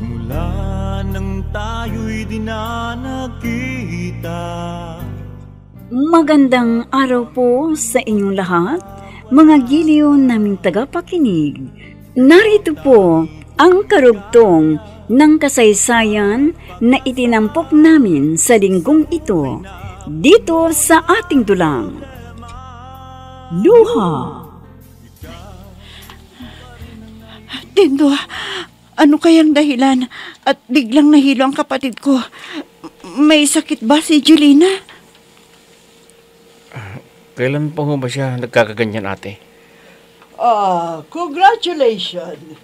Mula nang tayo'y di na nagkita. Magandang araw po sa inyong lahat, mga giliw naming tagapakinig. Narito po ang karugtong ng kasaysayan na itinampok namin sa linggong ito, dito sa ating dulang. Luha. Dindo, ano kayang dahilan at biglang nahilo ang kapatid ko? May sakit ba si Julina? Kailan pa ho ba siya nagkakaganyan, ate? Congratulations!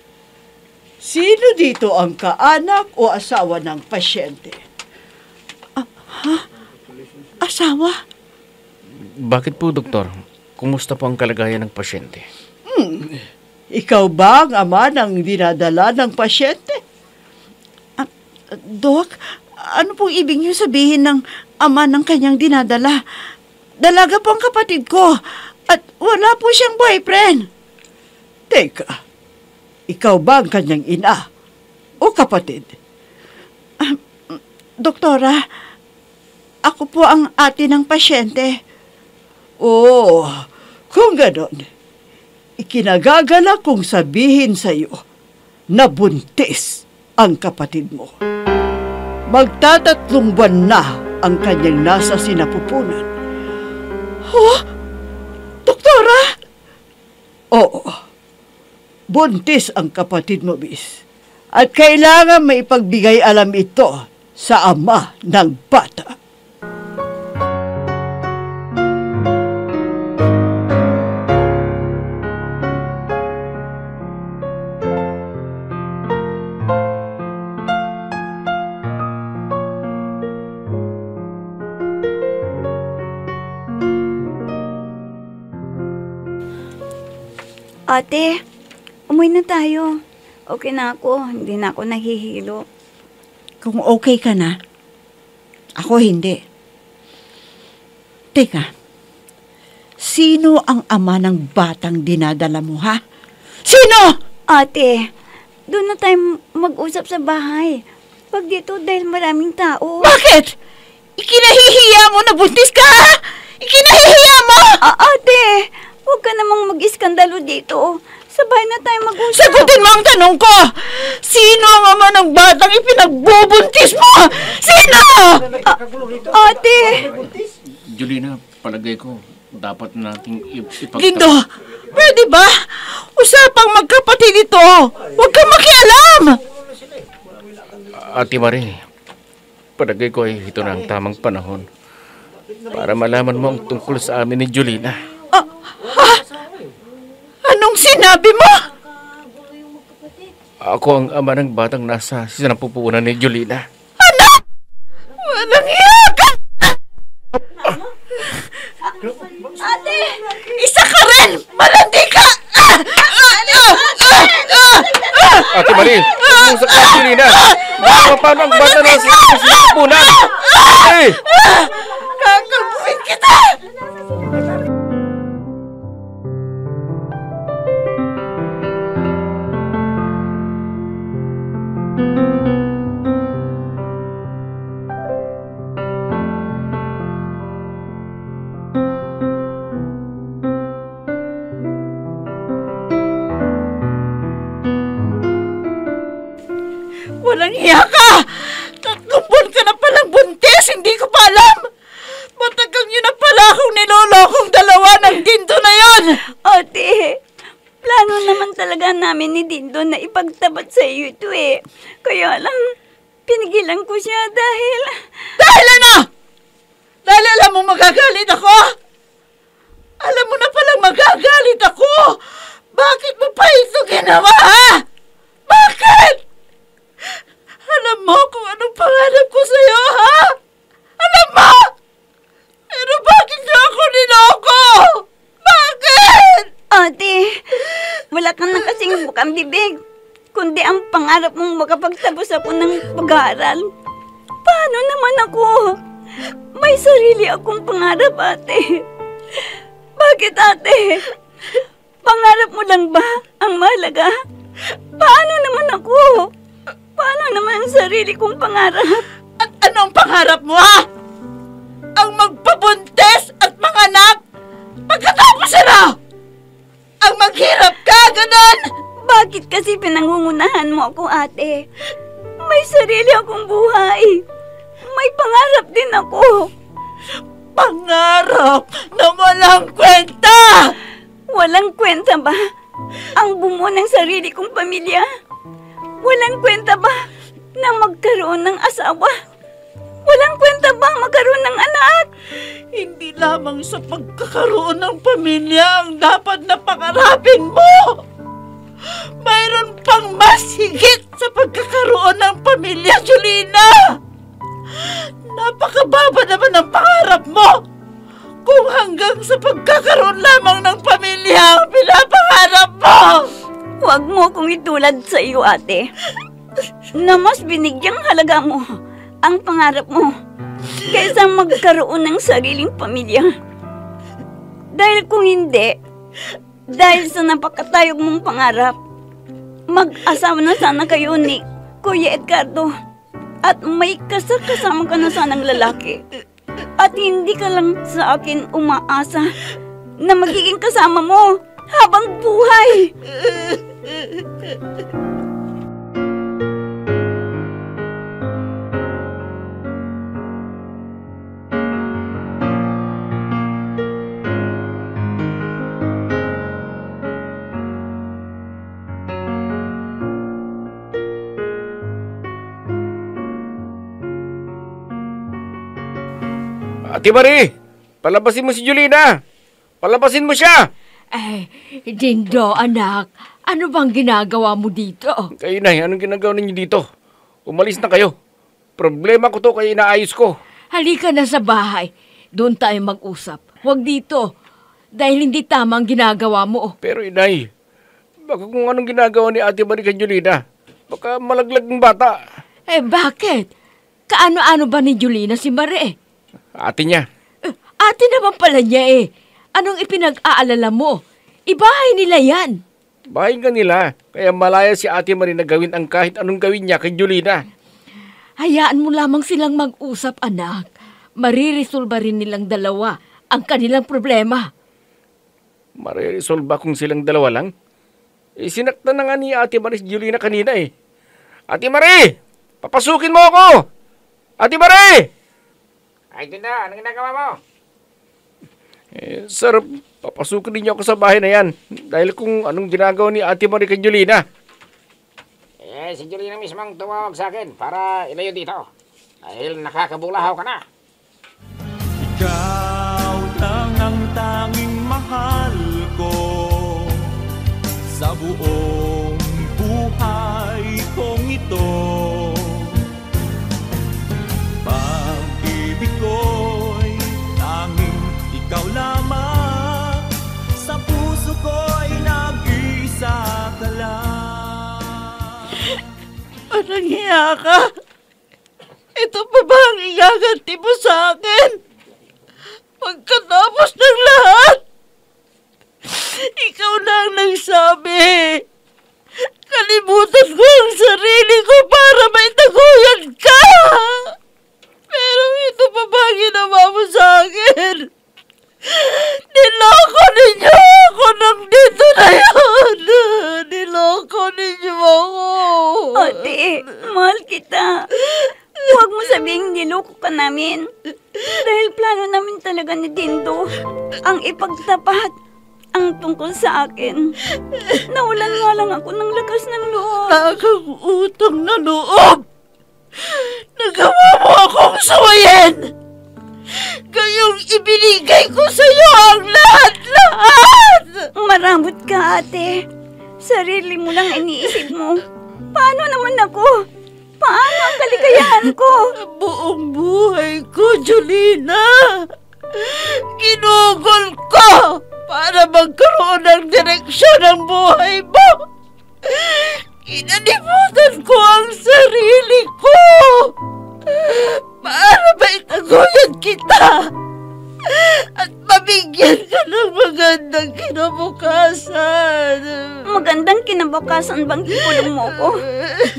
Sino dito ang kaanak o asawa ng pasyente? Asawa? Bakit po, doktor? Kumusta po ang kalagayan ng pasyente? Ikaw ba ang ama ng dinadala ng pasyente? Dok, ano pong ibig niyo sabihin ng ama ng kanyang dinadala? Dalaga po ang kapatid ko at wala po siyang boyfriend. Teka, ikaw ba ang kanyang ina o kapatid? Doktora, ako po ang ate ng pasyente. Oo, kung ganon, ikinagagalak kong sabihin sa iyo na buntis ang kapatid mo. Magtatatlong buwan na ang kanyang nasa sinapupunan. Oh, doktora? Oo, buntis ang kapatid mo, Miss. At kailangan may ipagbigay alam ito sa ama ng bata. Ate, umuwi na tayo. Okay na ako, hindi na ako nahihilo. Kung okay ka na, ako hindi. Teka, sino ang ama ng batang dinadala mo, ha? Sino? Ate, doon na tayo mag-usap sa bahay. Pag dito dahil maraming tao. Bakit? Ikinahihiya mo na buntis ka, ha? Ikinahihiya mo! Ate, huwag ka namang mag-iskandalo dito. Sabay na tayo mag-usap. Sagutin mo ang tanong ko! Sino ang ama ng batang ipinagbubuntis mo? Sino? Ate! Julina, palagay ko, dapat nating Lindo, pwede ba? Usapang magkapatid ito. Huwag kang makialam. Ate Marie, palagay ko ay ito na ang tamang panahon para malaman mo ang tungkol sa amin ni Julina. Anong sinabi mo? Ako ang ama ng batang nasa sinapupunan ni Julina. Ano? Walang iya ka! Ate! Isa ka rin! Malandi ka! Ate Marie, usap ka Julina. Paano ang bata nasa sinapupunan? Hey! Kakalbuhin kita! Walang iya ka! 3 buwan ka na palang buntis, hindi ko pa alam! Matagal niyo na pala akong nilolokong dalawa ng Dindo na yon! Ate, plano naman talaga namin ni Dindo na ipagtapat sa iyo ito eh. Kaya lang, pinigilan ko siya dahil... Dahil ano? Dahil alam mo magagalit ako? Alam mo na palang magagalit ako! Bakit mo pa ito ginawa, ha? Bakit? Alam mo kung anong pangarap ko sa'yo, ha? Alam mo? Pero bakit niyo ako niloko? Bakit? Ate, wala ka na kasing bukang bibig. Kundi ang pangarap mong makapagtapos ako ng pag-aaral. Paano naman ako? May sarili akong pangarap, ate. Bakit, ate? Pangarap mo lang ba ang mahalaga? Paano naman ako? Paano naman ang sarili kong pangarap? At anong pangarap mo, ha? Ang magpabuntis at manganak? Pagkatapos ang maghirap ka, ganon! Bakit kasi pinangungunahan mo ako, ate? May sarili akong buhay. May pangarap din ako. Pangarap na walang kwenta! Walang kwenta ba ang bumuo ng sarili kong pamilya? Walang kwenta ba na magkaroon ng asawa? Walang kwenta ba magkaroon ng anak? Hindi lamang sa pagkakaroon ng pamilya ang dapat na pangarapin mo. Mayroon pang mas higit sa pagkakaroon ng pamilya, Julina. Napakababa naman ang pangarap mo. Kung hanggang sa pagkakaroon lamang ng pamilya ang pinapangarap mo. Huwag mo kong itulad sa iyo, ate. Na mas binigyang halaga mo ang pangarap mo kaysa magkaroon ng sariling pamilya. Dahil kung hindi, dahil sa napakatayog mong pangarap, mag-asawa na sana kayo ni Kuya Edgardo at may kasama ka na sanang lalaki. At hindi ka lang sa akin umaasa na magiging kasama mo habang buhay. Ate Marie, palabasin mo si Julina. Palabasin mo siya. Dindo, anak. Ano bang ginagawa mo dito? Kayo, Nay, anong ginagawa ninyo dito? Umalis na kayo. Problema ko to kaya inaayos ko. Halika na sa bahay. Doon tayo mag-usap. Huwag dito. Dahil hindi tama ang ginagawa mo. Pero, Inay, baka kung anong ginagawa ni Ate Marie kay Julina, baka malaglag ng bata. Bakit? Kaano-ano ba ni Julina si Marie? Ate niya. Ate naman pala niya Anong ipinag-aalala mo? Ibahay nila yan. Bahay ka nila, kaya malaya si Ate Marie na gawin ang kahit anong gawin niya kay Julina. Hayaan mo lamang silang mag-usap, anak. Mariresolba rin nilang dalawa ang kanilang problema. Mariresolba kung silang dalawa lang? Sinaktan na nga ni Ate Marie si Julina kanina Ate Marie! Papasukin mo ako! Ate Marie! Ay, doon na. Anong ginagawa mo? Sir, papasukin din niyo ako sa bahay na yan. Dahil kung anong ginagawa ni Ate Marie kay Julina. Si Julina mismong tumawag sa akin para ilayo dito. Dahil nakakabulahaw ka na. Ikaw lang ang tanging mahal ko sa buong buhay kong ito. Pag-ibig ko'y tanging ikaw lamang, sa puso ko'y nag-iisa ka lang. Anong hiya ka? Ito pa ba ang igaganti mo sa akin? Pagkatapos ng lahat, ikaw lang nagsabi. Kalimutan ko ang sarili ko para may taguyod ka. Pero ito pa ba ang ginawa mo sa akin? Niloko ninyo ako nang dito na yun. Niloko ninyo ako. Ate, mahal kita. Huwag mo sabihing niloko ka namin. Dahil plano namin talaga ni Dindo ang ipagtapat ang tungkol sa akin. Nawalan nga lang ako ng lakas ng loob. Nakakutang na loob. Nagawa mo akong sawayin. Gayong ibinigay ko sa iyo ang lahat-lahat. Maramot ka, ate. Sarili mo lang iniisip mo. Paano naman ako? Paano ang kaligayahan ko? Buong buhay ko, Julina. Ginugol ko para magkaroon ng direksyon ng buhay mo. Inalimutan ko ang sarili ko para maitaguyod kita at mabigyan ka ng magandang kinabukasan. Magandang kinabukasan bang ikulong mo ko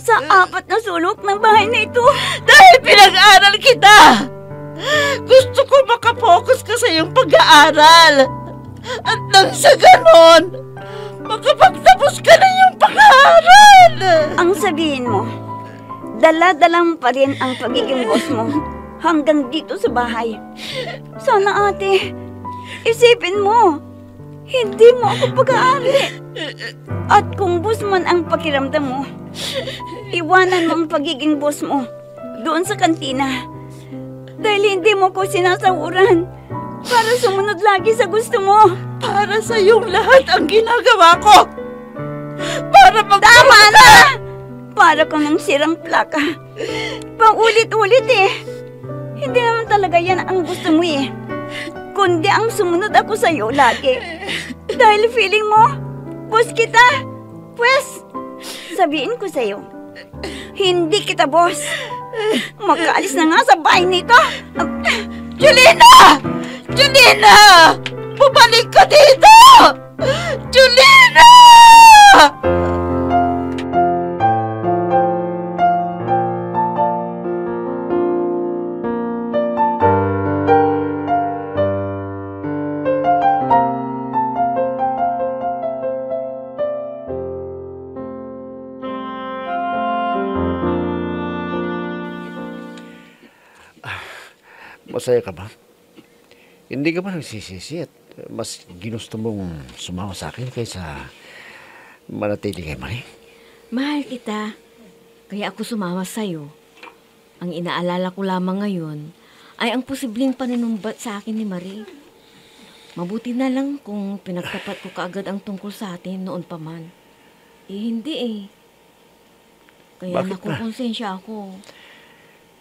sa 4 na sulok ng bahay na ito? Dahil pinag-aaral kita! Gusto ko makapokus ka sa iyong pag-aaral. At nang sa ganon, makapagtapos ka na iyong pag-aaral. Ang sabihin mo, dala-dalang pa rin ang pagiging boss mo hanggang dito sa bahay. Sana ate, isipin mo, hindi mo ako pag-aari. At kung boss man ang pakiramdam mo, iwanan mo ang pagiging boss mo doon sa kantina. Dahil hindi mo ko sinasahuran para sumunod lagi sa gusto mo. Para sa iyong lahat ang ginagawa ko. Para Tama na! Para ko ng sirang plaka. Paulit-ulit eh. Hindi naman talaga yan ang gusto mo eh. Kundi ang sumunod ako sa'yo lagi. Dahil feeling mo, boss kita. Pwes, sabihin ko sa'yo, hindi kita boss. Magkaalis na nga sa bahay nito. Julina! Julina! Bumalik ka dito! Julina! Masaya ka ba? Hindi ka ba nagsisisi at mas ginusto mong sumama sa akin kaysa manatili kay Marie? Mahal kita, kaya ako sumama sa'yo. Ang inaalala ko lamang ngayon ay ang posibleng panunumbat sa akin ni Marie. Mabuti na lang kung pinagtapat ko kaagad ang tungkol sa atin noon pa man. Hindi eh. Kaya Bakit nakukonsensya ako.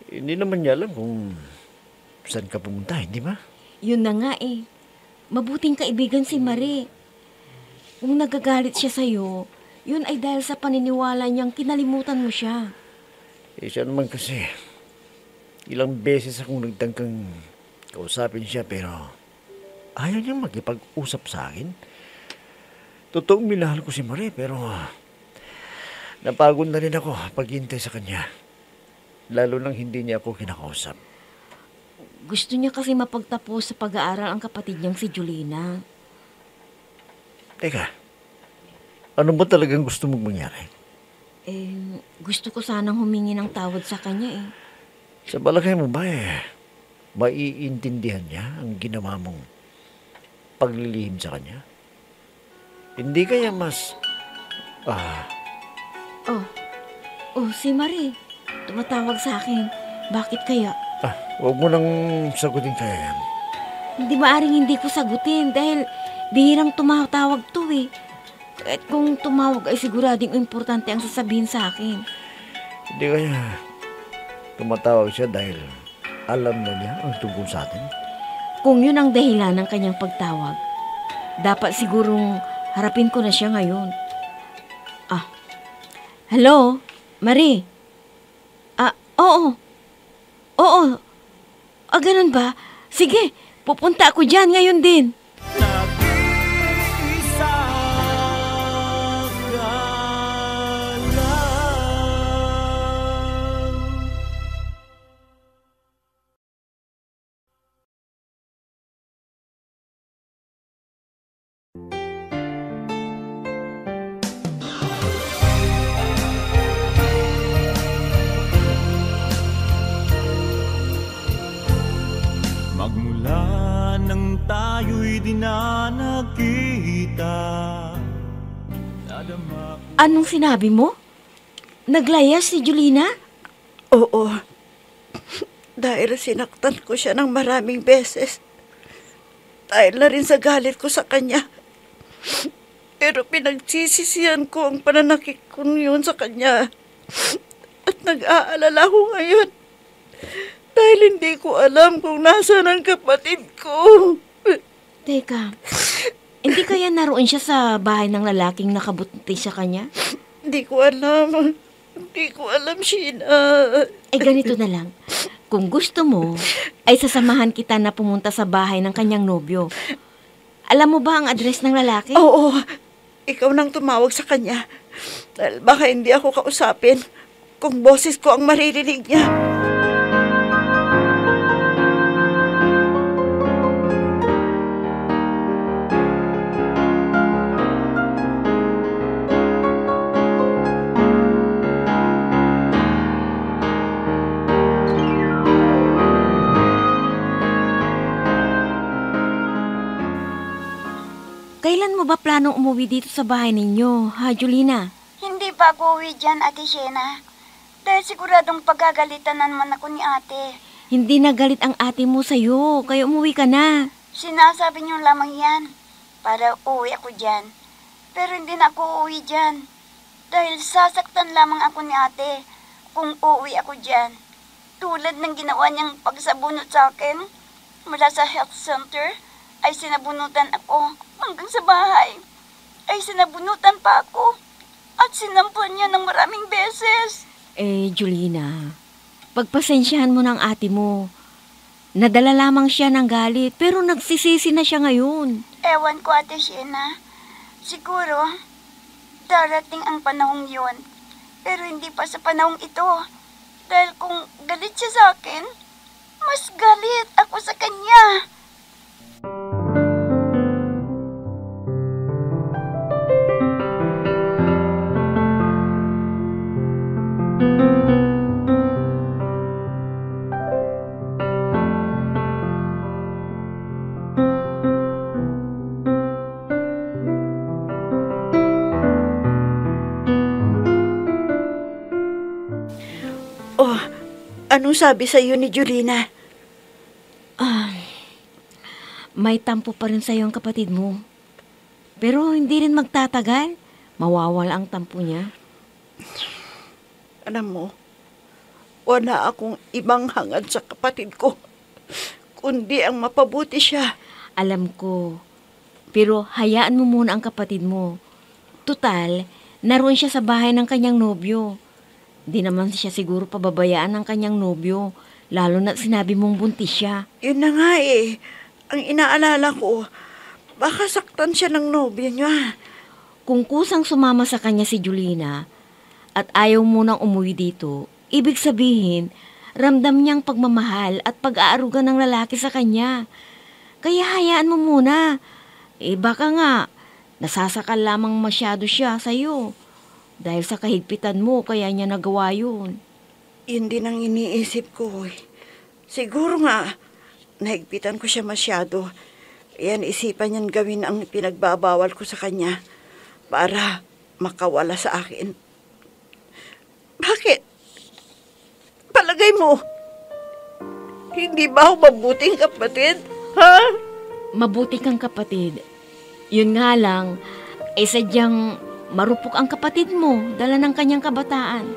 Hindi naman niya alam kung saan ka pumunta, hindi ba? Yun na nga eh. Mabuting kaibigan si Marie. Kung nagagalit siya sa'yo, yun ay dahil sa paniniwala niyang kinalimutan mo siya. Siya naman kasi, ilang beses akong nagtangkang kausapin siya pero ayaw niyang makipag-usap sa akin. Totoong minahal ko si Marie pero napagod na rin ako paghintay sa kanya. Lalo nang hindi niya ako kinakausap. Gusto niya kasi mapagtapos sa pag-aaral ang kapatid niyang si Julina. Teka, ano ba talagang gusto mong mangyari? Gusto ko sanang humingi ng tawad sa kanya eh. Sa balakay mo ba maiintindihan niya ang ginawa mong paglilihim sa kanya? Hindi kaya mas... si Marie. Tumatawag sa akin. Bakit kaya? Huwag mo nang sagutin kaya yan. Hindi maaring hindi ko sagutin dahil bihirang tumatawag to eh. At kung tumawag ay sigurading importante ang sasabihin sa akin. Hindi kaya tumatawag siya dahil alam na niya ang tungkol sa atin? Kung yun ang dahilan ng kanyang pagtawag, dapat sigurong harapin ko na siya ngayon. Hello? Marie? Oo. Ganun ba? Sige, pupunta ako dyan ngayon din. Nag-iisa ka lang. Magmula nang tayo'y di na nagkita, nadama ko. Anong sinabi mo? Naglayas si Julina? Oo. Dahil sinaktan ko siya ng maraming beses. Dahil na rin sa galit ko sa kanya. Pero pinagsisisihan ko ang pananakit ko yun sa kanya. At nag-aalala ko ngayon. Dahil hindi ko alam kung nasaan ang kapatid ko. Teka, hindi kaya naroon siya sa bahay ng lalaking nakabuti sa kanya? Hindi ko alam. Hindi ko alam, Sheena. Ganito na lang. Kung gusto mo, ay sasamahan kita na pumunta sa bahay ng kanyang nobyo. Alam mo ba ang address ng lalaki? Oo, ikaw nang tumawag sa kanya. Dahil baka hindi ako kausapin kung boses ko ang maririnig niya. Kailan mo ba planong umuwi dito sa bahay ninyo, ha, Julina? Hindi pa ako uwi dyan, Ate Shena. Dahil siguradong pagagalitan na naman ako ni ate. Hindi nagalit ang ate mo sa'yo, kaya umuwi ka na. Sinasabi niyo lamang yan para uwi ako dyan. Pero hindi na ako uwi dyan. Dahil sasaktan lamang ako ni ate kung uuwi ako dyan. Tulad ng ginawa niyang pagsabunot sa akin mula sa health center, ay sinabunutan ako hanggang sa bahay. Ay sinabunutan pa ako at sinampal niya ng maraming beses. Julina, pagpasensyahan mo ng ate mo. Nadala lamang siya ng galit, pero nagsisisi na siya ngayon. Ewan ko, Ate Shena. Siguro, darating ang panahong yon. Pero hindi pa sa panahong ito. Dahil kung galit siya sa akin, mas galit ako sa kanya. Oh, anong sabi sa iyo ni Julina? May tampo pa rin sa'yo ang kapatid mo. Pero hindi rin magtatagal. Mawawala ang tampo niya. Alam mo, wala akong ibang hangad sa kapatid ko, kundi ang mapabuti siya. Alam ko. Pero hayaan mo muna ang kapatid mo. Tutal, naroon siya sa bahay ng kanyang nobyo. Di naman siya siguro pababayaan ng kanyang nobyo, lalo na sinabi mong buntis siya. Yun na nga eh. Ang inaalala ko, baka saktan siya ng nobya niya. Kung kusang sumama sa kanya si Julina at ayaw mo nang umuwi dito, ibig sabihin, ramdam niyang pagmamahal at pag-aaruga ng lalaki sa kanya. Kaya hayaan mo muna. Baka nga, nasasakal lamang masyado siya sa'yo. Dahil sa kahigpitan mo, kaya niya nagawa yun. Yun din ang iniisip ko eh. Siguro nga, nahigpitan ko siya masyado. Yan, isipan niyan gawin ang pinagbabawal ko sa kanya para makawala sa akin. Bakit? Palagay mo, hindi ba ako mabuting kapatid? Ha? Mabuti kang kapatid. Yun nga lang, sadyang marupok ang kapatid mo dala ng kanyang kabataan.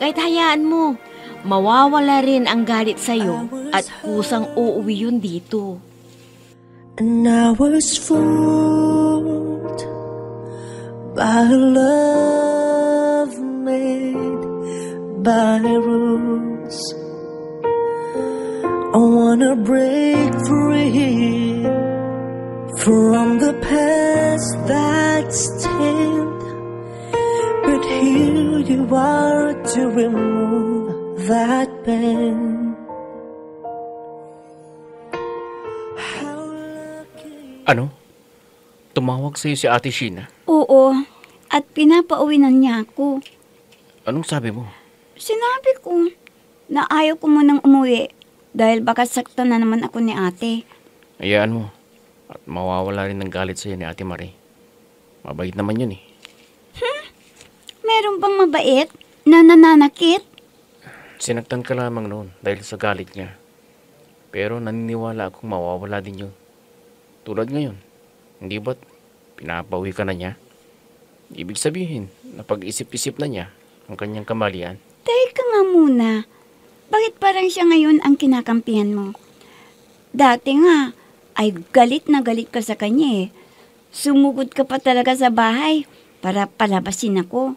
Kahit hayaan mo, mawawala rin ang galit sa'yo at kusang uuwi yun dito. And I was fooled by a love made by rules. I wanna break free from the past that's tamed, but here you are to remove that pain. Ano? Tumawag sa'yo si Ate Sheena? Oo, at pinapauwi na niya ako. Anong sabi mo? Sinabi ko na ayaw ko munang umuwi dahil baka saktan na naman ako ni ate. Hayaan mo. At mawawala rin ng galit sa'yo ni Ate Marie. Mabait naman yun eh. Meron bang mabait na nananakit? Sinaktan ka lamang noon dahil sa galit niya. Pero naniniwala akong mawawala din yun. Tulad ngayon, hindi ba't pinapawi ka na niya? Ibig sabihin na pag-isip-isip na niya ang kanyang kamalian. Teka nga muna, bakit parang siya ngayon ang kinakampihan mo? Dati nga, ay galit na galit ka sa kanya eh. Sumugod ka pa talaga sa bahay para palabasin ako.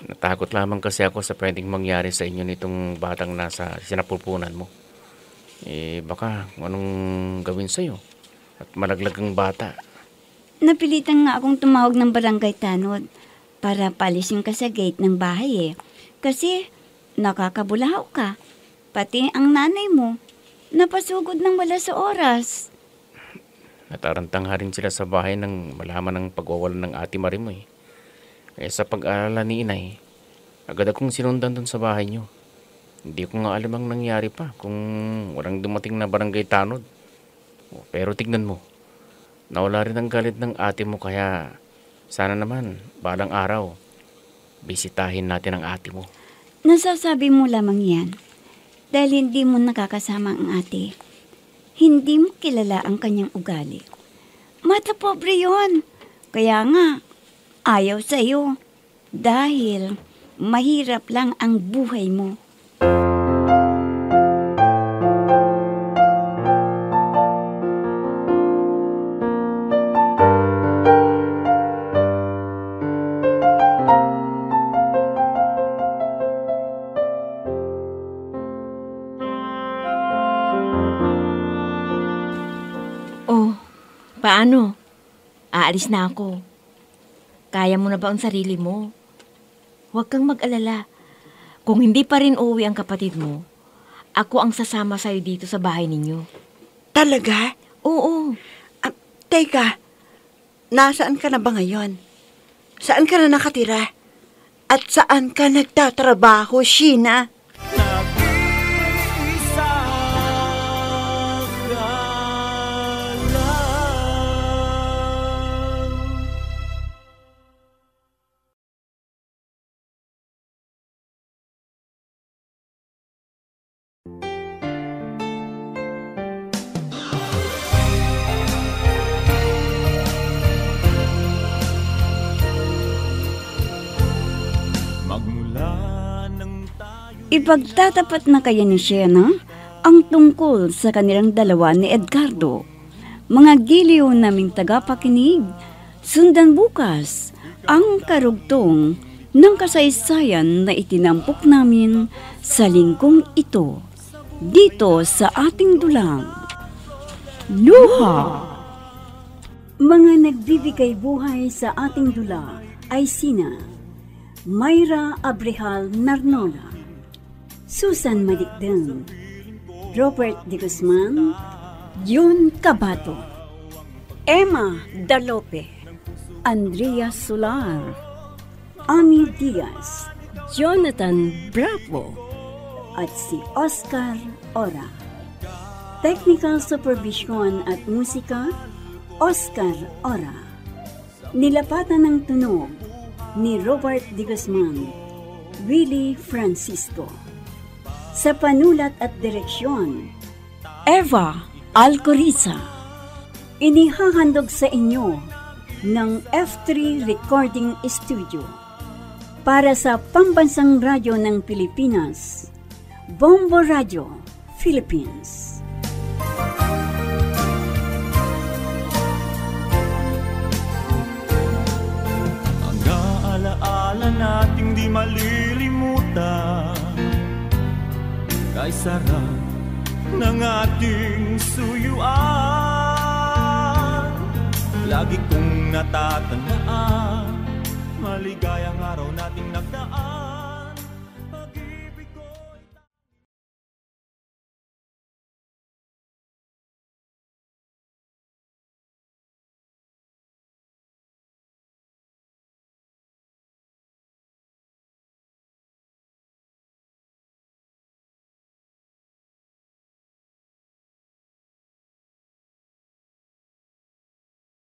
Natakot lamang kasi ako sa pwedeng mangyari sa inyo nitong batang nasa sinapulpunan mo. Baka anong gawin sa'yo? At malaglag ang bata. Napilitan nga akong tumawag ng barangay tanod para palisin ka sa gate ng bahay Kasi nakakabulahaw ka. Pati ang nanay mo, napasugod ng wala sa oras. Natarantang rin sila sa bahay nang malaman ng pagwawalan ng ate Marie mo Kaya sa pag-aalala ni inay, agad akong sinundan dun sa bahay niyo. Hindi ko nga alam ang nangyari pa kung walang dumating na barangay tanod. Pero tignan mo, nawala rin ang galit ng ate mo kaya sana naman balang araw, bisitahin natin ang ate mo. Nasasabi mo lamang yan dahil hindi mo nakakasama ang ate. Hindi mo kilala ang kanyang ugali. Mata pobre yon. Kaya nga, ayaw sa'yo dahil mahirap lang ang buhay mo. Oh, paano? Aalis na ako. Kaya mo na ba ang sarili mo? Huwag kang mag-alala. Kung hindi pa rin uuwi ang kapatid mo, ako ang sasama sa'yo dito sa bahay ninyo. Talaga? Oo. Teka, nasaan ka na ba ngayon? Saan ka na nakatira? At saan ka nagtatrabaho, Sheena? Nag-iisa ka lang. Magmula nang tayo Ipagtatapat na kaya ni Sheena ang tungkol sa kanilang dalawa ni Edgardo. Mga giliw naming tagapakinig, sundan bukas ang karugtong ng kasaysayan na itinampok namin sa linggong ito dito sa ating dulang. Luha! Mga nagbibigay buhay sa ating dula ay sina Mayra Abrehal Narnola, Susan Malikdan, Robert De Guzman, Jun Cabato, Emma Dalope, Andrea Solar, Ami Diaz, Jonathan Bravo, at si Oscar Ora. Technical Supervision at Musika, Oscar Ora. Nilapatan ng tunog ni Robert De Guzman, Willie Francisco. Sa panulat at direksyon, Eva Alcoriza. Inihahandog sa inyo ng F3 Recording Studio para sa Pambansang Radyo ng Pilipinas, Bombo Radio, Philippines. ang alaala nating di malilimutan. Kay sarap ng ating suyuan, lagi kong natatandaan, maligayang araw nating nagdaan.